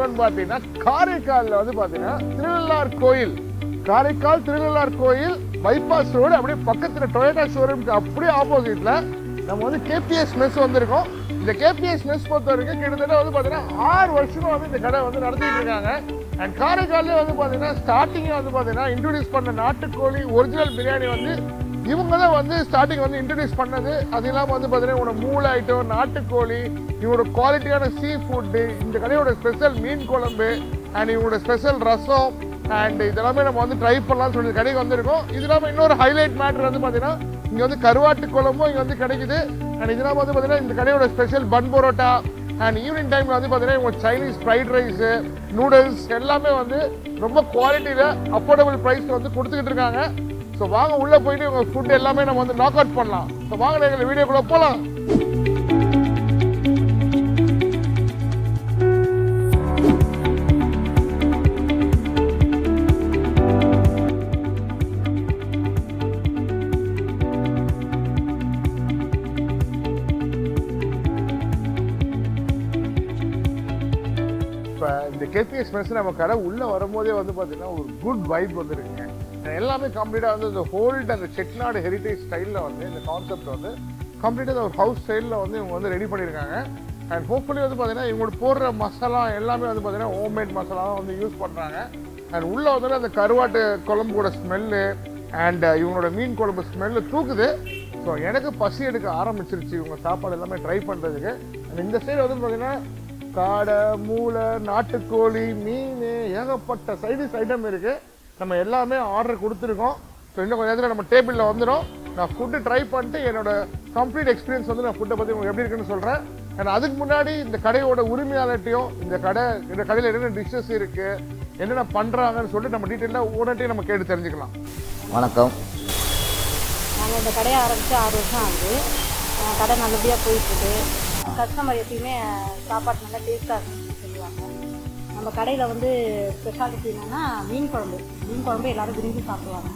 எங்கன்னு பார்த்தீங்கன்னா காரைக்காலில் வந்து பார்த்தீங்கன்னா திருநள்ளார் கோயில், காரைக்கால் திருநள்ளார் கோயில் பைபாஸ் ரோடு அப்படியே பக்கத்தில் டொயோட்டா ஷோரூமுக்கு அப்படியே ஆப்போசிட்டில் நம்ம வந்து கேபிஎஸ் மெஸ் வந்திருக்கோம். இந்த கேபிஎஸ் மெஸ் பொறுத்த வரைக்கும் கிட்டத்தட்ட வந்து பார்த்தீங்கன்னா 6 வருஷமா வந்து இந்த கடை வந்து நடத்திட்டு இருக்காங்க. அண்ட் காரைக்காலில் வந்து பார்த்தீங்கன்னா ஸ்டார்டிங்கே வந்து பார்த்தீங்கன்னா இன்ட்ரோடியூஸ் பண்ண நாட்டுக்கோழி ஒரிஜினல் பிரியாணி வந்து இவங்க தான் வந்து ஸ்டார்டிங் வந்து இன்ட்ரடியூஸ் பண்ணது. அது இல்லாமல் வந்து பார்த்தீங்கன்னா இவனோட மூளை ஐட்டம், நாட்டுக்கோழி, இவங்களோட குவாலிட்டியான சீ ஃபுட்டு, இந்த கடையோட ஸ்பெஷல் மீன் குழம்பு அண்ட் இவங்களோட ஸ்பெஷல் ரசம் அண்ட் இதெல்லாமே நம்ம வந்து ட்ரை பண்ணலாம்னு சொல்லி கடைக்கு வந்திருக்கோம். இது இல்லாமல் இன்னொரு ஹைலைட் மேட்ரு வந்து பார்த்தீங்கன்னா இங்கே வந்து கருவாட்டு குழம்பும் இங்கே வந்து கிடைக்குது. அண்ட் இது இல்லாமல் வந்து பார்த்தீங்கன்னா இந்த கடையோட special bun parotta and evening டைமில் வந்து பார்த்தீங்கன்னா இவங்க சைனீஸ் ஃப்ரைட் ரைஸு, நூடுல்ஸ் எல்லாமே வந்து ரொம்ப குவாலிட்டியில் அஃபோர்டபுள் ப்ரைஸ் வந்து கொடுத்துக்கிட்டு இருக்காங்க. ஸோ வாங்க உள்ளே போயிட்டு உங்கள் ஃபுட் எல்லாமே நம்ம வந்து நாக் அவுட் பண்ணலாம். ஸோ வாங்க எங்களை வீடியோக்குள்ளே போகலாம். இப்போ இந்த கேபிஎஸ் மெஸ் நம்ம கடை உள்ளே வரும்போதே வந்து பார்த்தீங்கன்னா ஒரு குட் வைப் வந்துருக்குங்க. எல்லாமே கம்ப்ளீட்டாக வந்து இந்த ஹோல்ட் அந்த செட்டிநாடு ஹெரிட்டேஜ் ஸ்டைலில் வந்து இந்த கான்செப்ட் வந்து கம்ப்ளீட்டாக ஒரு ஹவுஸ் ஸ்டைலில் வந்து இவங்க வந்து ரெடி பண்ணியிருக்காங்க. அண்ட் ஹோப்ஃபுல்லி வந்து பார்த்தீங்கன்னா இவங்களோட போடுற மசாலா எல்லாமே வந்து பார்த்தீங்கன்னா ஹோம்மேட் மசாலா தான் வந்து யூஸ் பண்ணுறாங்க. அண்ட் உள்ளே வந்து அந்த கருவாட்டு குழம்போட ஸ்மெல்லு அண்ட் இவங்களோட மீன் குழம்பு ஸ்மெல்லு தூக்குது. ஸோ எனக்கு பசி எடுக்க ஆரம்பிச்சிருச்சு இவங்க சாப்பாடு எல்லாமே ட்ரை பண்ணுறதுக்கு. அண்ட் இந்த சைடு வந்து பார்த்தீங்கன்னா காடை, மூளை, நாட்டுக்கோழி, மீன், ஏகப்பட்ட சைடிஷ் ஐட்டம் இருக்குது. நம்ம எல்லாமே ஆர்டர் கொடுத்துருக்கோம். ஸோ இன்னும் கொஞ்சம் நேரத்தில் நம்ம டேபிளில் வந்துடும். நான் ஃபுட்டு ட்ரை பண்ணிட்டு என்னோட கம்ப்ளீட் எக்ஸ்பீரியன்ஸ் வந்து நான் ஃபுட்டை பற்றி உங்களுக்கு எப்படி இருக்குன்னு சொல்கிறேன். ஏன்னா அதுக்கு முன்னாடி இந்த கடையோட உரிமையாளர்ட்டையும் இந்த கடையில் என்னென்ன டிஷ்ஷஸ் இருக்குது, என்னென்ன பண்ணுறாங்கன்னு சொல்லிட்டு நம்ம டீட்டெயிலாக ஒவ்வொன்றையும் நம்ம கேட்டு தெரிஞ்சுக்கலாம். வணக்கம். நாங்கள் இந்த கடையை ஆரம்பித்து 6 வருஷம் ஆகுது. கடை நல்லபடியாக போயிட்டுருக்கு. கஸ்டமர் எப்பயுமே சாப்பாடு நல்லா டேஸ்ட்டாக இருக்குன்னு சொல்லுவாங்க. நம்ம கடையில் வந்து ஸ்பெஷாலிட்டி என்னென்னா மீன் குழம்பு எல்லோரும் விரும்பி சாப்பிடுவாங்க.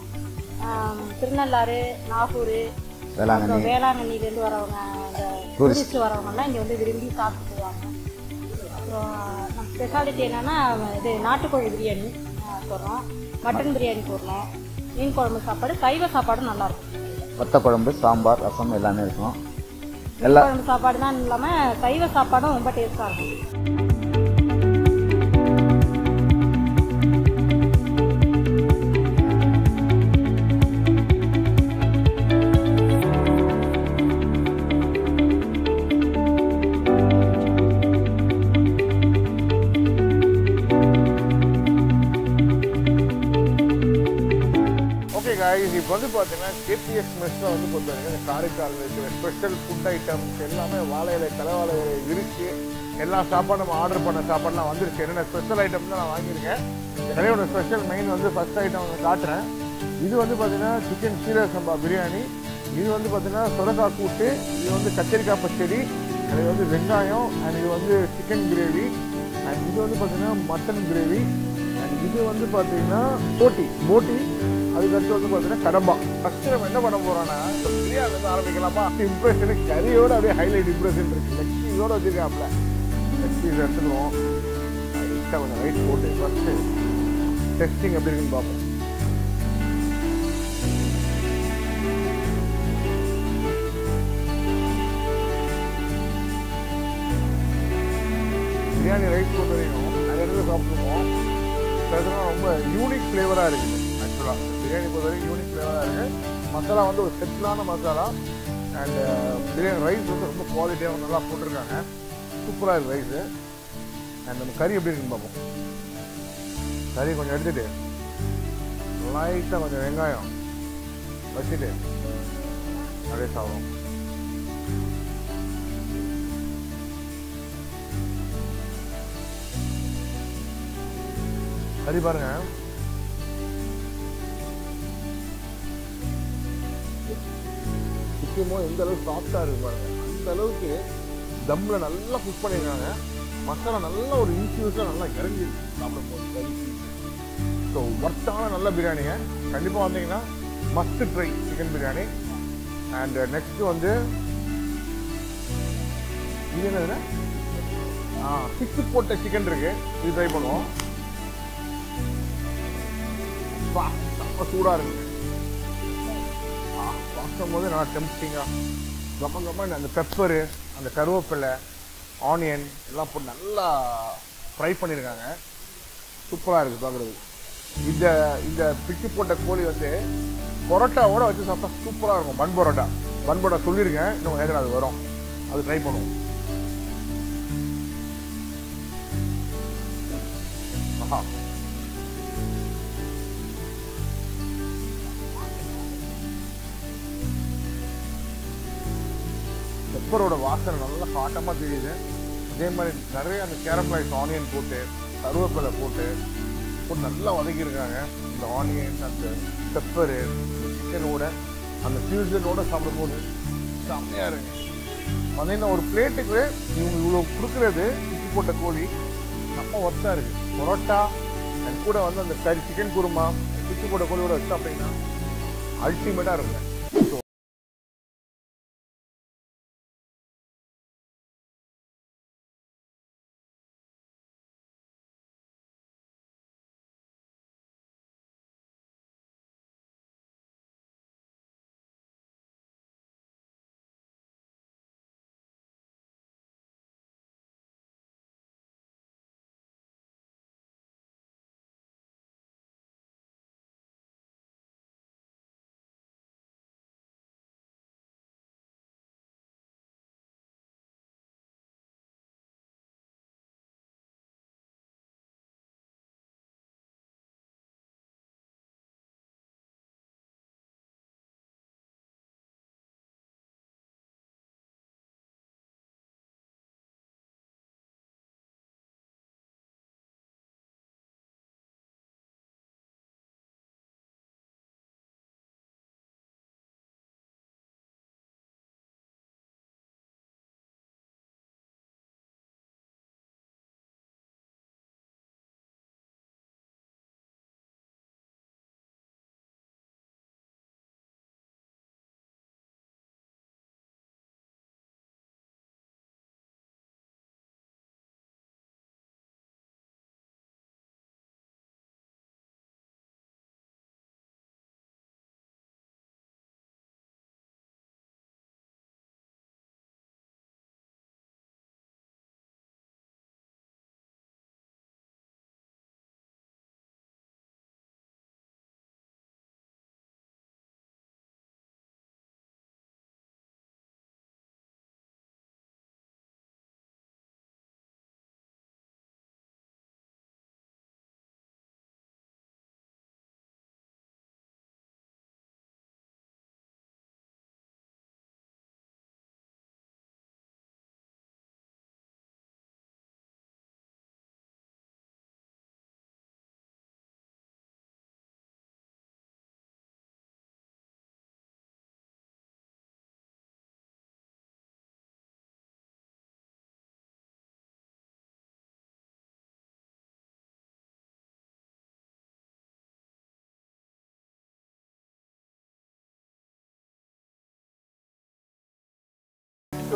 திருநள்ளாறு, நாகூர், வேளாங்கண்ணிலேருந்து வரவங்க, அந்த டூரிஸ்ட் வரவங்கலாம் இங்கே வந்து விரும்பி சாப்பிடுவாங்க. அப்புறம் நம்ம ஸ்பெஷாலிட்டி என்னென்னா இது நாட்டுக்கோழி பிரியாணி போடுறோம், மட்டன் பிரியாணி போடுறோம், மீன் குழம்பு சாப்பாடு, சைவ சாப்பாடும் நல்லாயிருக்கும். வத்த குழம்பு, சாம்பார், ரசம் எல்லாமே இருக்கும். மீன் குழம்பு சாப்பாடு தான் இல்லாமல் சைவ சாப்பாடும் ரொம்ப டேஸ்ட்டாக இருக்கும். இப்போ வந்து பார்த்தீங்கன்னா கேபிஎஸ் மெஸ்ஸில் வந்து பார்த்தீங்கன்னா இந்த காரைக்காலில் இருக்கிற ஸ்பெஷல் ஃபுட் ஐட்டம்ஸ் எல்லாமே வாழை இலை, தலைவாழை இலை விரிச்சு எல்லா சாப்பாடும் நம்ம ஆர்டர் பண்ண சாப்பாடுலாம் வந்துருச்சு. என்னென்ன ஸ்பெஷல் ஐட்டம் தான் நான் வாங்கியிருக்கேன். இந்த கடையோட ஸ்பெஷல் மெயின் வந்து ஃபஸ்ட் ஐட்டம் வந்து காட்டுறேன். இது வந்து பார்த்தீங்கன்னா சிக்கன் சீரக சம்பா பிரியாணி, இது வந்து பார்த்தீங்கன்னா சொரக்காய் கூட்டு, இது வந்து கத்திரிக்காய் பச்சடி, இது வந்து வெங்காயம் அண்ட் இது வந்து சிக்கன் கிரேவி அண்ட் இது வந்து பார்த்தீங்கன்னா மட்டன் கிரேவி அண்ட் இது வந்து பார்த்தீங்கன்னா போட்டி அதுக்கடுத்து வந்து பார்த்தீங்கன்னா கடம்பா. ஃபஸ்ட்டு நம்ம என்ன பண்ண போகிறோன்னா பிரியாணி வந்து ஆரம்பிக்கலாமா? இம்ப்ரெஷனு கறியோடு அப்படியே ஹைலைட் இம்ப்ரெஷன் இருக்குது. லெக் பீஸோடு வச்சுருக்காப்புல. லெக் பீஸ் எடுத்துக்குவோம். லைட்டாக கொஞ்சம் ரைஸ் போட்டு ஃபஸ்ட்டு டெஸ்டிங் எப்படி இருக்குன்னு பார்ப்போம். பிரியாணி ரைஸ் போட்டதையும் நிறைய இடத்துல சாப்பிடுவோம். அதெல்லாம் ரொம்ப யூனிக் ஃப்ளேவராக இருக்குது. ஆக்சுவலாக பிரியாணி பொறுத்தவரைக்கும் யூனிக் ஃப்ளேவராக இருக்குது. மசாலா வந்து ஒரு செட்டிலான மசாலா அண்ட் பிரியாணி ரைஸ் வந்து ரொம்ப குவாலிட்டியாக நல்லா போட்டிருக்காங்க. சூப்பராக இருக்குது ரைஸு. அண்ட் நம்ம கறி எப்படி இருக்குன்னு பார்ப்போம். கறி கொஞ்சம் எடுத்துகிட்டு லைட்டாக கொஞ்சம் வெங்காயம் வச்சுட்டு அப்படியே சாப்பிடும். கறி பாருங்க, சிக்கமோ எந்த அளவுக்கு சாஃப்டாக இருக்கு பாருங்க. அந்த அளவுக்கு தம்மில் நல்லா குக் பண்ணியிருக்காங்க. மசாலா நல்லா ஒரு இன்ஃபியூஸாக நல்லா இறங்கி சாப்பிடும் போது கறி. ஸோ ஒர்த்தான நல்ல பிரியாணிங்க. கண்டிப்பாக வந்தீங்கன்னா must try chicken biryani. And next வந்து இது என்னதுன்னா பிச்சு போட்ட சிக்கன் இருக்கு, இது ட்ரை பண்ணுவோம். ரொம்ப சூடா இருக்கு, பார்க்கும் போது நல்லா டெம்ப்டிங்கா கம்ம கம்ம. அந்த பெப்பரு, அந்த கருவேப்பிலை, ஆனியன் எல்லாம் போட்டு நல்லா ஃப்ரை பண்ணியிருக்காங்க. சூப்பராக இருக்குது பார்க்குறது. இந்த பிச்சு போட்ட கோழி வந்து பரோட்டாவோட வச்சு சாப்பிட்டா சூப்பராக இருக்கும். பன் பரோட்டா சொல்லியிருக்கேன், இன்னும் ஏதாவது அது வரும், அது ட்ரை பண்ணுவோம். ஆஹா, பெப்பரோட வாசனை நல்லா காட்டமாக தெரியுது. அதே மாதிரி நிறைய அந்த கேரமலைஸ் ஆனியன் போட்டு கருவேப்பிலை போட்டு நல்லா வதக்கியிருக்காங்க. இந்த ஆனியன், அந்த பெப்பரு, சிக்கனோட அந்த ஃபியூசனோட சாப்பிடும்போது செம்மையாக இருக்கு. பார்த்தீங்கன்னா ஒரு பிளேட்டுக்கு இவங்க இவ்வளோ கொடுக்குறது பிச்சு போட்ட கோழி நம்ம ஒர்த்தாக இருக்குது. பரோட்டா அது கூட வந்து அந்த கறி சிக்கன் குருமா பிச்சு போட்ட கோழியோட வச்சு அப்படின்னா அல்டிமேட்டாக இருக்குங்க.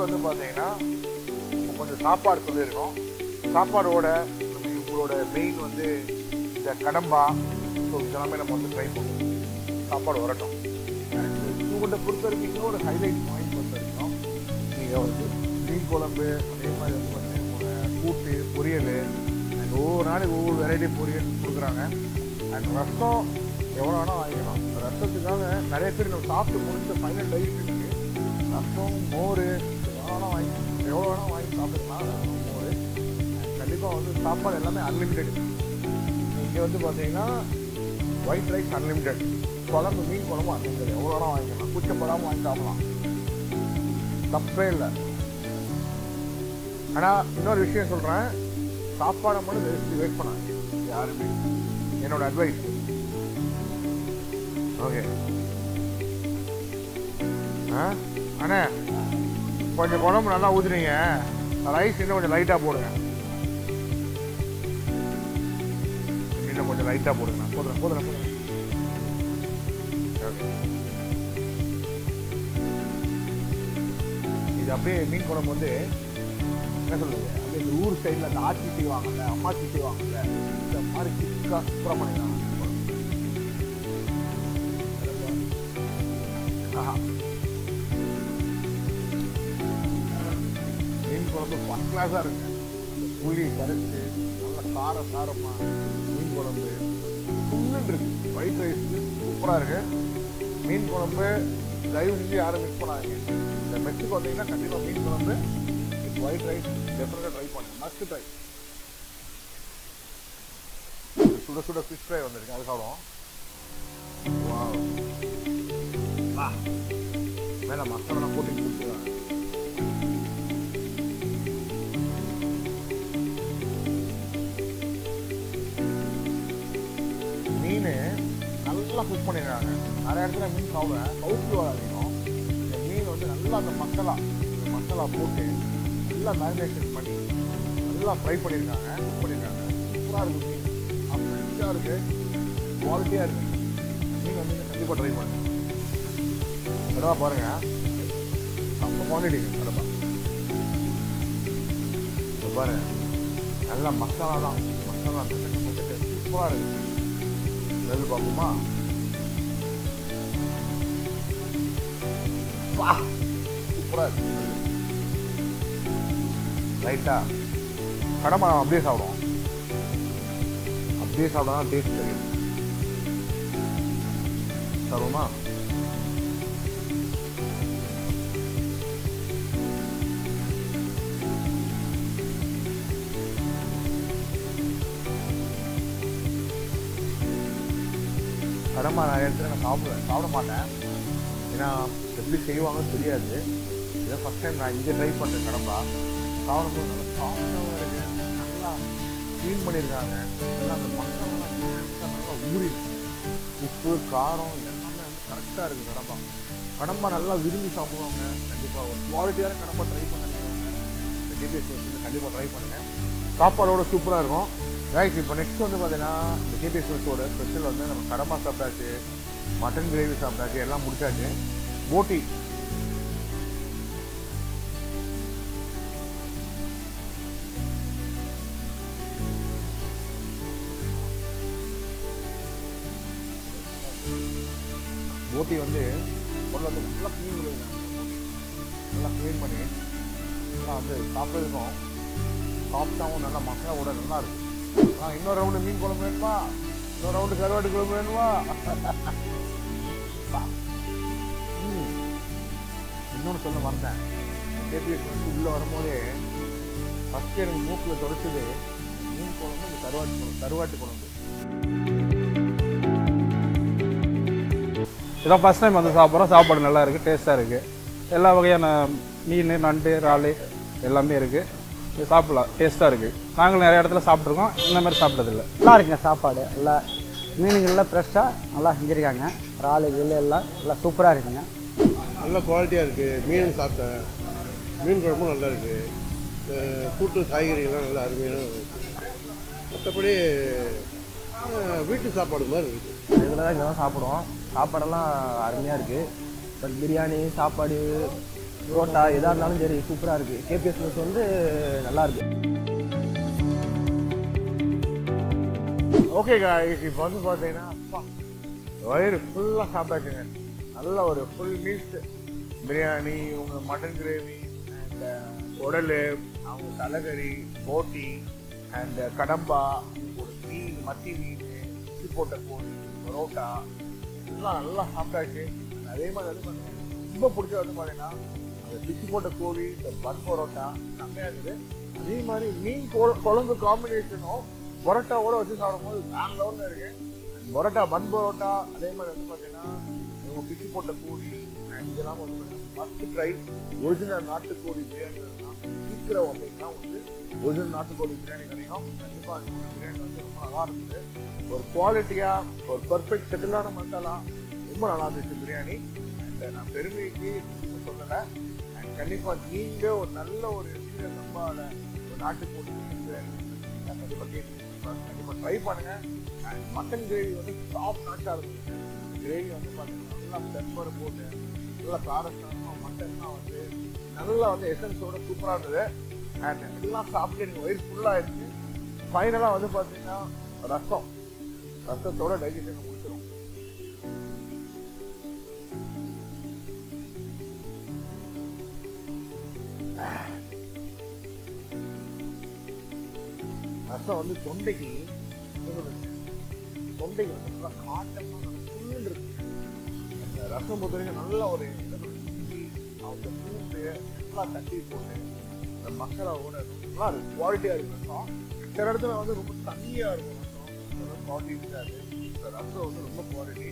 வந்து பார்த்தீங்கன்னா கொஞ்சம் சாப்பாடு சொல்லியிருக்கோம். சாப்பாடோட உங்களோட மெயின் வந்து இந்த கடம்பா, ஸோ இதெல்லாமே நம்ம வந்து ட்ரை பண்ணுவோம். சாப்பாடு வரட்டும். இவங்கள்ட்ட பொறுத்த வரைக்கும் இன்னொரு ஹைலைட் பாயிண்ட் பொறுத்த வரைக்கும் நீங்கள் வந்து மீன் குழம்பு, அதே மாதிரி வந்து பார்த்தீங்கன்னா கூட்டு, பொரியல், அண்ட் ஒவ்வொரு நாளைக்கு ஒவ்வொரு வெரைட்டி பொரியல் கொடுக்குறாங்க. அண்ட் ரசம் எவ்வளோ வேணால் வாங்கிக்கலாம். ரசத்துக்காக நிறைய பேர் நம்ம சாப்பிட்டு முடிஞ்ச ஃபைனல் டைட் இருக்குது. ரசம், மோர் எவ்வளோ வேணால் வாங்கி சாப்பிட்டுக்கலாம். மோர் கண்டிப்பாக வந்து சாப்பாடு எல்லாமே அன்லிமிட்டெட். இங்கே வந்து பார்த்தீங்கன்னா ஒயிட் ரைஸ் அன்லிமிட்டெட், குழம்பு மீன் குழம்பு அன்லிமிட்டெட், எவ்வளோ வேணால் வாங்கிக்கலாம். கூச்சப்படாமல் வாங்கி சாப்பிடலாம், தப்பே இல்லை. ஆனால் இன்னொரு விஷயம் சொல்கிறேன், சாப்பாடை மட்டும் வெயிட் பண்ணாங்க யாருமே, என்னோட அட்வைஸ். ஓகே அண்ணே, கொஞ்சம் குழம்பு நல்லா ஊற்றுனீங்க, ரைஸ் இன்னும் கொஞ்சம் லைட்டாக போடுங்க. இன்னும் கொஞ்சம் லைட்டாக போடுங்க. போதுறேன். இது அப்படியே மீன் குழம்பு வந்து என்ன சொல்றது, அப்படியே இந்த ஊர் சைடில் அந்த ஆட்சி செய்வாங்கல்ல, அம்மாச்சி செய்வாங்கல்ல, இந்த மாதிரி திக்கா சூப்பராக பண்ணிக்கலாம். மீன் குழம்பு ஃபர்ஸ்ட் கிளாஸாக இருக்கு. புளி கரைச்சி நல்ல காரமாக மீன் குழம்பு ஃபுல்லுன்னு இருக்கு. ஒயிட் ரைஸ் சூப்பராக இருக்கு. மீன் குழம்பு தயவு செஞ்சு யாரும் மிஸ் பண்ணாதீங்க. இந்த மெக்ஸுக்கு வந்தீங்கன்னா கண்டிப்பாக மீன் குழம்பு ஒயிட் ரைஸ் டெஃபினட்டாக ட்ரை பண்ணுங்க. Must try. சுட சுட ஃபிஷ் ஃப்ரை வந்திருக்கு, அது சாப்பிடுவோம். மேலே மசாலாம் போட்டு கொடுத்துருவாங்க. மீன் நல்லா குக் பண்ணிடுறாங்க. நிறைய இடத்துல மீன் சாப்பிடுவேன், கவுச்சி வராதிக்கும். இந்த மீன் வந்து நல்லா அந்த மசாலா போட்டு நல்லா மேரினேஷன் பண்ணி நல்லா ஃப்ரை பண்ணியிருக்காங்க, குக் பண்ணியிருக்காங்க. சூப்பராக இருக்குது மீன். ஃப்ரெஷ்ஷாக இருக்குது, குவாலிட்டியாக இருக்குது. மீன் வந்து கண்டிப்பாக ட்ரை பண்ணுங்க. கடவா பாருங்க, ரொம்ப குவான்டிட்டி கடப்பா பாருங்க. நல்லா மசாலா தான், மசாலா போட்டு சூப்பராக இருக்குது. நெல் பார்ப்போமா? சூப்பராக இருக்கு. ரைட்டா கடமை அப்படியே சாப்பிடுவோம். அப்படியே சாப்பிட்டா தான் டேஸ்ட் தெரியும். சாப்பிடுவோமா? கடமை நிறைய இடத்துல நான் சாப்பிட மாட்டேன். ஏன்னா எப்படி செய்வாங்கன்னு தெரியாது. இதை ஃபஸ்ட் டைம் நான் இங்கே ட்ரை பண்ணுறேன். கடம்பா சாப்பிடும்போது நல்லா சாஃப்டாகவும் இருக்குது, நல்லா க்ளீன் பண்ணியிருக்காங்க. நல்லா அந்த மசாலாம் நல்லா ஊறி உப்பு காரம் எல்லாமே வந்து கரெக்டாக இருக்குது. கடம்பா நல்லா விரும்பி சாப்பிடுவாங்க. கண்டிப்பாக ஒரு குவாலிட்டியான கடம்பா ட்ரை பண்ணுங்க. இந்த கேபிஎஸ் வந்து கண்டிப்பாக ட்ரை பண்ணுங்கள். சாப்பாடோட சூப்பராக இருக்கும். ரைட், இப்போ நெக்ஸ்ட் வந்து பார்த்தீங்கன்னா இந்த கேபிஎஸ் மெஸ்ஸோட ஸ்பெஷல் வந்து நம்ம கடம்பா சாப்பிட்டாச்சு, மட்டன் கிரேவி சாப்பிட்டாச்சு, எல்லாம் முடிச்சாச்சு. போட்டி போட்டி வந்து உள்ள வந்து நல்லா க்ளீன் பண்ணிருக்காங்க. நல்லா க்ளீன் பண்ணி நல்லா வந்து சாப்பிட்றதுக்கும் சாஃப்டாகவும் நல்லா மசாலாவோட நல்லா இருக்கு. இன்னொரு ரவுண்டு மீன் குழம்பு வேணுமா? இன்னொரு ரவுண்டு கருவாட்டு குழம்பு வேணுமா? இன்னொன்று சொல்ல மறந்தேன். கேபிஎஸ் வந்து உள்ளே வரும்போதே ஃபஸ்ட்டு எனக்கு மூக்கில் தொடச்சது மீன் குழம்பு, இந்த கருவாட்டு குழம்பு. இதான் ஃபஸ்ட் டைம் வந்து சாப்பிட்றோம். சாப்பாடு நல்லா இருக்குது, டேஸ்ட்டாக இருக்குது. எல்லா வகையான மீன், நண்டு, இறால் எல்லாமே இருக்குது. இது சாப்பிட்லாம், டேஸ்ட்டாக இருக்குது. நாங்களும் நிறைய இடத்துல சாப்பிட்ருக்கோம், இந்த மாதிரி சாப்பிட்டதில்லை. நல்லா இருக்குங்க சாப்பாடு. நல்லா மீனுங்கள்லாம் ஃப்ரெஷ்ஷாக நல்லா செஞ்சுருக்காங்க. இறால் எல்லாம் நல்லா சூப்பராக இருக்குங்க. நல்ல குவாலிட்டியாக இருக்குது. மீன் சாப்பிட்டேன், மீன் குழம்பும் நல்லா இருக்குது. கூட்டு காய்கறிகள்லாம் நல்லா அருமையான இருக்குது. மற்றபடி வீட்டு சாப்பாடு மாதிரி இருக்குது. ரெகுலராக இங்கே தான் சாப்பிடுவோம். சாப்பாடெல்லாம் அருமையாக இருக்குது. பட் பிரியாணி, சாப்பாடு, புரோட்டா எதாக இருந்தாலும் சரி சூப்பராக இருக்குது. கேபிஎஸ் மெஸ் வந்து நல்லாயிருக்கு. ஓகே காய்ஸ், இப்போ வந்து பார்த்தீங்கன்னா வயிறு ஃபுல்லாக சாப்பிட்டாச்சுங்க. நல்ல ஒரு ஃபுல் மீல்ஸ் பிரியாணி, உங்கள் மட்டன் கிரேவி அண்ட் உடல், அவங்க தலைக்கறி, போட்டி அண்ட் கடம்பா, ஒரு மீன், மத்தி மீன், இட்லி போட்ட கோழி, பரோட்டா எல்லாம் நல்லா சாப்பிட்டாச்சு. அதே மாதிரி வந்து பார்த்தீங்கன்னா ரொம்ப பிடிச்ச வந்து பார்த்தீங்கன்னா அந்த பிச்சு போட்ட கோழி, இந்த பன் பரோட்டா செம்மையாக இருக்குது. அதே மாதிரி மீன் குழம்பு காம்பினேஷனும் பரோட்டாவோட வச்சு சாப்பிடும்போது வேற லெவலில் இருக்கு. பரோட்டா, பன் பரோட்டா, அதே மாதிரி வந்து பார்த்தீங்கன்னா இவங்க பிச்சு போட்ட கோழி இதெல்லாம் வந்து பார்த்தீங்கன்னா ஃபஸ்ட்டு ட்ரை ஒரிஜினல் நாட்டுக்கோழி பிரியாணி சீக்கிரம் அப்படின்னா வந்து ஒரிஜினல் நாட்டுக்கோழி பிரியாணி கிடைக்கும். கண்டிப்பாக அந்த பிரியாணி வந்து ரொம்ப நல்லா இருக்குது. ஒரு குவாலிட்டியாக ஒரு பர்ஃபெக்ட் செட்டிலான மசாலா, ரொம்ப நல்லா இருந்துச்சு பிரியாணி. அண்ட் நான் பெருமைக்கு சொல்லலை. அண்ட் கண்டிப்பாக நீங்கள் ஒரு நல்ல ஒரு சீர சம்பாவில் ஒரு நாட்டுக்கோழி பிரியாணி கண்டிப்பாக ட்ரை பண்ணுங்க. அண்ட் மட்டன் கிரேவி வந்து டாப் நாட்டாக இருந்துச்சு. கிரேவி வந்து பார்த்தீங்கன்னா நல்லா பெப்பர் போட்டு நல்லா காரசாரமாக மட்டன்லாம் வந்து நல்லா வந்து எசன்ஸோட சூப்பராக இருந்தது. அண்ட் எல்லாம் சாப்பிட்டு எனக்கு வயிறு ஃபுல்லாகிடுச்சு. ஃபைனலாக வந்து பார்த்தீங்கன்னா ரசத்தோட டைஜஷன் முடிச்சிடும். ரசம் வந்து தொண்டைக்கு வந்து நல்லா காட்டமா ஃபுல் இருக்கு. அந்த ரசம் பொறுத்த வரைக்கும் நல்ல ஒரு அவங்க பூண்டு எல்லாம் தட்டி போட்டு அந்த மசாலாவோட நல்லா இருக்கு, குவாலிட்டியா இருக்கு ரசம். சில இடத்துல வந்து ரொம்ப தண்ணியா இருக்கும் ரசம், குவாலிட்டி இருக்காது. இந்த ரசம் வந்து ரொம்ப குவாலிட்டி.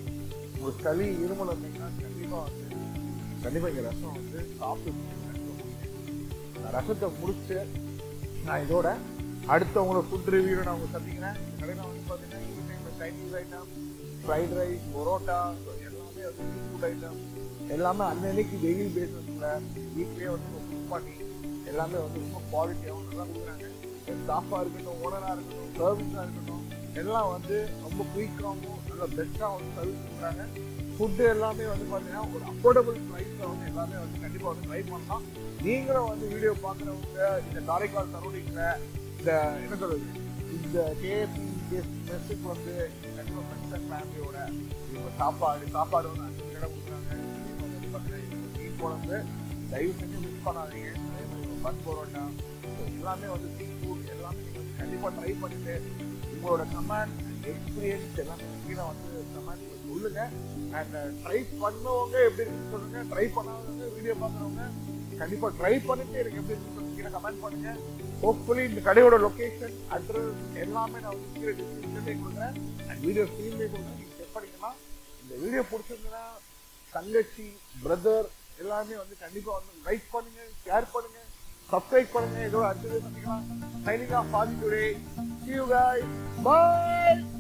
ஒரு சளி இருமல் வந்தீங்கன்னா கண்டிப்பா இங்க ரசம் வந்து சாப்பிட்டு ரசத்தை முடிச்சு நான் இதோட அடுத்த உங்களோட ஃபுட் ரிவ்யூ நான் உங்களுக்கு சந்திக்கிறேன். கடையில் வந்து பார்த்தீங்கன்னா ஈவினிங்ல Chinese item, fried rice, parotta எல்லாமே வந்து சீ ஃபுட் ஐட்டம் எல்லாமே அன்னன்னைக்கு டெய்லி பேசிஸ்ல வீட்லேயே வந்து குக் பண்ணி எல்லாமே வந்து ரொம்ப குவாலிட்டியாகவும் நல்லா கொடுக்குறாங்க. ஸ்டாஃபாக இருக்கட்டும், ஓனராக இருக்கட்டும், சர்வீஸாக இருக்கட்டும் எல்லாம் வந்து ரொம்ப குயிக்காகவும் நல்லா பெஸ்ட்டாக வந்து சர்வீஸ் கொடுக்குறாங்க. ஃபுட்டு எல்லாமே வந்து பார்த்தீங்கன்னா ஒரு அஃபோர்டபுள் ப்ரைஸில் வந்து எல்லாமே வந்து கண்டிப்பாக வந்து ட்ரை பண்ணலாம். நீங்களும் வந்து வீடியோ பார்க்குறவங்க இந்த காரைக்கால் சரௌண்டிங்கில் இந்த என்ன சொல்றது இந்த கேஎஃப்சி மெஸ்ஸுக்கு வந்து கண்டிப்பாக ஃப்ரெண்ட்ஸ் அண்ட் ஃபேமிலியோட சாப்பாடு வந்து 5 இடம் கொடுக்குறாங்க. வந்து பார்த்தீங்கன்னா மீன் குழம்பு தயவு செஞ்சு மிஸ் பண்ணாதீங்க. அதே மாதிரி பன் பரோட்டா எல்லாமே வந்து சீ ஃபுட் எல்லாமே நீங்கள் வந்து கண்டிப்பாக ட்ரை பண்ணிட்டு உங்களோட கமெண்ட் எக்ஸ்பீரியன்ஸ் எல்லாமே கீழே வந்து கமெண்ட் சொல்லுங்க. அண்ட் ட்ரை பண்ணவங்க எப்படி இருக்குன்னு சொல்லுங்க, ட்ரை பண்ணாதவங்க வீடியோ பார்க்குறவங்க கண்டிப்பா ட்ரை பண்ணிட்டு எனக்கு எப்படி இருக்குன்னு கீழே கமெண்ட் பண்ணுங்க. ஹோப்ஃபுல்லி இந்த கடையோட லொகேஷன், அட்ரஸ் எல்லாமே நான் வந்து கீழே டிஸ்கிரிப்ஷன்லேயே கொடுக்குறேன் அண்ட் வீடியோ ஸ்க்ரீன்லேயே கொடுக்குறேன். நீங்கள் செக் பண்ணிக்கலாம். இந்த வீடியோ பிடிச்சிருந்ததுன்னா தங்கச்சி பிரதர் எல்லாமே வந்து கண்டிப்பா வந்து லைக் பண்ணுங்க, ஷேர் பண்ணுங்க, சப்ஸ்கிரைப் பண்ணுங்க. இதோட அடுத்தது சந்திக்கலாம். Signing off for today. See you guys. Bye.